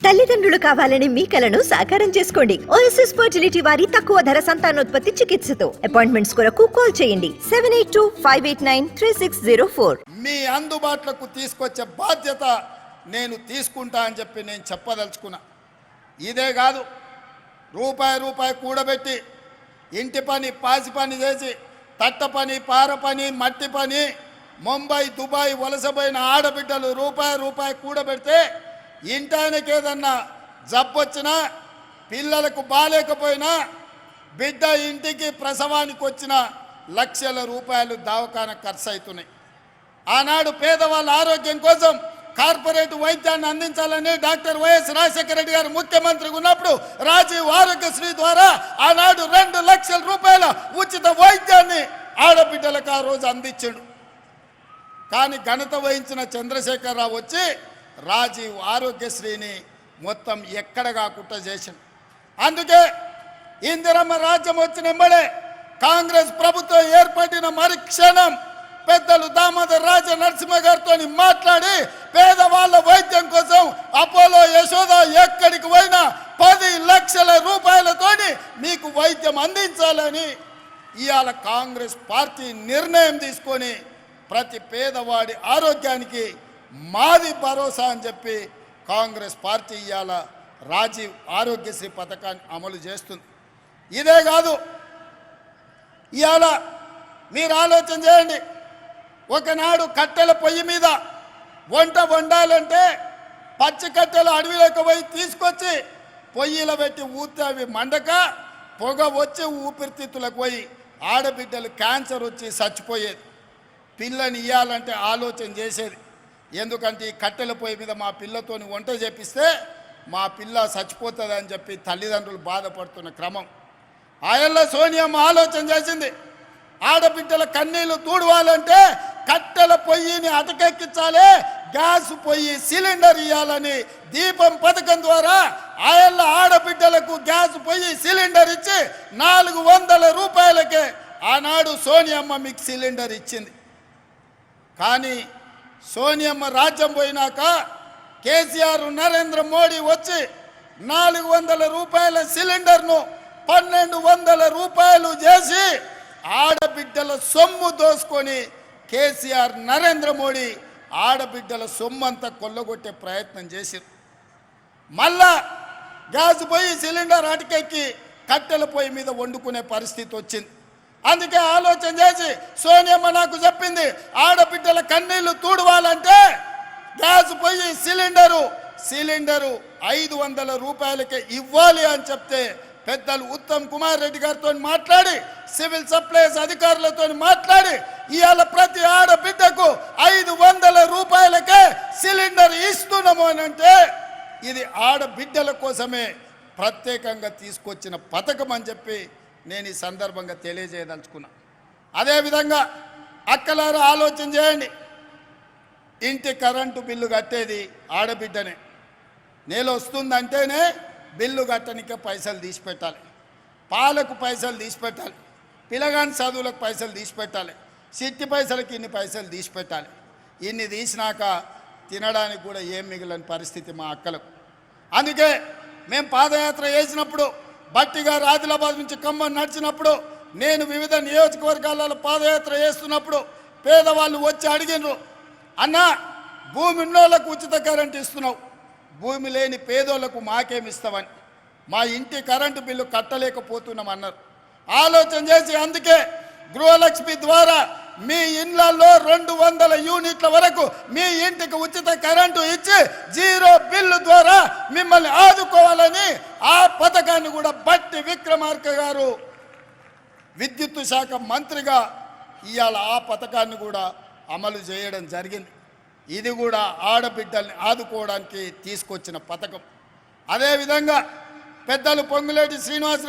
తల్లిదండ్రులు కావాలని మీ కలను సాకారం చేసుకోండి. ఓఎస్ఎస్ ఫర్టిలిటీ వారి తక్కువ ధర సంతానోత్పత్తి చికిత్సతో అపాయింట్మెంట్స్ కొరకు కాల్ చేయండి 7825893604. మీ అందుబాటులోకి తీసుకొచ్చే బాధ్యత నేను తీసుకుంటా అని చెప్పి నేను చెప్పదలుచుకున్నా. ఇదే కాదు, రూపాయి కూడబెట్టి ఇంటి పని పాసి పని చేసి తట్ట పని పార పని మట్టి పని ముంబై దుబాయ్ వలసపోయిన ఆడబిడ్డలు రూపాయి కూడబెడితే ఇంటానికి ఏదన్నా జబ్బొచ్చినా పిల్లలకు బాలేకపోయినా బిడ్డ ఇంటికి ప్రసవానికి వచ్చిన లక్షల రూపాయలు దవాఖాన ఖర్చు అవుతున్నాయి. ఆనాడు పేదవాళ్ళ ఆరోగ్యం కోసం కార్పొరేట్ వైద్యాన్ని అందించాలని డాక్టర్ వైఎస్ రాజశేఖర రెడ్డి గారు ముఖ్యమంత్రిగా ఉన్నప్పుడు రాజీవ్ ఆరోగ్యశ్రీ ద్వారా ఆనాడు 2 లక్షల రూపాయల ఉచిత వైద్యాన్ని ఆడబిడ్డలకు ఆ రోజు అందించాడు. కానీ ఘనత వహించిన చంద్రశేఖరరావు వచ్చి రాజీవ్ ఆరోగ్యశ్రీని మొత్తం ఎక్కడ కాకుండా చేసిండు. అందుకే ఇందిరమ్మ రాజ్యం వచ్చిన వెంబడే కాంగ్రెస్ ప్రభుత్వం ఏర్పడిన మరుక్షణం పెద్దలు దామోదర్ రాజ నరసింహ గారితో మాట్లాడి పేదవాళ్ళ వైద్యం కోసం అపోలో యశోద ఎక్కడికి పోయినా 10 లక్షల రూపాయలతోని మీకు వైద్యం అందించాలని ఇవాళ కాంగ్రెస్ పార్టీ నిర్ణయం తీసుకొని ప్రతి పేదవాడి ఆరోగ్యానికి మాది భరోసా అని చెప్పి కాంగ్రెస్ పార్టీ ఇవాళ రాజీవ్ ఆరోగ్యశ్రీ పథకాన్ని అమలు చేస్తుంది. ఇదే కాదు, ఇవాళ మీరు ఆలోచన చేయండి, ఒకనాడు కట్టెల పొయ్యి మీద వంట వండాలంటే పచ్చి కట్టెలు అడవిలోకి పోయి తీసుకొచ్చి పొయ్యిలో పెట్టి ఊతే అవి మండక పొగ వచ్చి ఊపిరితిత్తులకు పోయి ఆడబిడ్డలు క్యాన్సర్ వచ్చి చచ్చిపోయేది. పిల్లని ఇవ్వాలంటే ఆలోచన చేసేది. ఎందుకంటే ఈ కట్టెల పొయ్యి మీద మా పిల్లతోని వంట చేపిస్తే మా పిల్ల చచ్చిపోతుంది అని చెప్పి తల్లిదండ్రులు బాధపడుతున్న క్రమం. ఆయనలో సోనియమ్మ ఆలోచన చేసింది, ఆడబిడ్డల కన్నీళ్లు తూడవాలంటే కట్టెల పొయ్యిని అటకెక్కించాలి, గ్యాస్ పొయ్యి సిలిండర్ ఇవ్వాలని దీపం పథకం ద్వారా ఆయల్ల ఆడబిడ్డలకు గ్యాస్ పొయ్యి సిలిండర్ ఇచ్చి 400 రూపాయలకే ఆనాడు సోనియమ్మ మీకు సిలిండర్ ఇచ్చింది. కానీ సోనియమ్మ రాజ్యం పోయినాక కేసీఆర్ నరేంద్ర మోడీ వచ్చి 400 రూపాయల సిలిండర్ను 1200 రూపాయలు చేసి ఆడబిడ్డల సొమ్ము దోసుకొని కేసీఆర్ నరేంద్ర మోడీ ఆడబిడ్డల సొమ్మంతా కొల్లగొట్టే ప్రయత్నం చేశారు. మళ్ళా గ్యాస్ పొయ్యి సిలిండర్ అటకెక్కి కట్టెల పొయ్యి మీద వండుకునే పరిస్థితి వచ్చింది. అందుకే ఆలోచన చేసి సోనియమ్మ నాకు చెప్పింది, ఆడబిడ్డల కన్నీళ్లు తూడవాలంటే గ్యాస్ పొయ్యి సిలిండరు 500 రూపాయలకే ఇవ్వాలి అని చెప్తే పెద్దలు ఉత్తమ్ కుమార్ రెడ్డి గారితో మాట్లాడి సివిల్ సప్లైస్ అధికారులతో మాట్లాడి ఇవాళ ప్రతి ఆడబిడ్డకు 500 రూపాయలకే సిలిండర్ ఇస్తున్నాము అని అంటే ఇది ఆడబిడ్డల కోసమే ప్రత్యేకంగా తీసుకొచ్చిన పథకం అని చెప్పి నేను ఈ సందర్భంగా తెలియజేయదలుచుకున్నా. అదేవిధంగా అక్కలారా ఆలోచన చేయండి, ఇంటి కరెంటు బిల్లు కట్టేది ఆడబిడ్డనే. నెల వస్తుందంటేనే బిల్లు కట్టనికే పైసలు తీసి పెట్టాలి, పాలకు పైసలు తీసి పెట్టాలి, పిల్లగాని చదువులకు పైసలు తీసి పెట్టాలి, సిట్టి పైసలకి ఇన్ని పైసలు తీసి పెట్టాలి. ఇన్ని తీసినాక తినడానికి కూడా ఏం మిగిలిన పరిస్థితి మా అక్కలకు. అందుకే మేము పాదయాత్ర చేసినప్పుడు బట్టి గారు ఆదిలాబాద్ నుంచి ఖమ్మం నడిచినప్పుడు నేను వివిధ నియోజకవర్గాలలో పాదయాత్ర చేస్తున్నప్పుడు పేదవాళ్ళు వచ్చి అడిగినరు, అన్న భూమి ఉన్నోళ్ళకు ఉచిత కరెంటు ఇస్తున్నావు, భూమి లేని పేదోళ్లకు మాకేమి ఇస్తామని, మా ఇంటి కరెంటు బిల్లు కట్టలేకపోతున్నాం అన్నారు. ఆలోచన చేసి అందుకే గృహలక్ష్మి ద్వారా మీ ఇళ్లలో 200 యూనిట్ల వరకు మీ ఇంటికి ఉచిత కరెంటు ఇచ్చి 0 బిల్లు ద్వారా మిమ్మల్ని ఆదుకోవాలని ఆ పథకాన్ని కూడా బట్టి విక్రమార్క గారు విద్యుత్ శాఖ మంత్రిగా ఇవాళ ఆ పథకాన్ని కూడా అమలు చేయడం జరిగింది. ఇది కూడా ఆడబిడ్డల్ని ఆదుకోవడానికి తీసుకొచ్చిన పథకం. అదేవిధంగా పెద్దలు పొంగులేటి శ్రీనివాస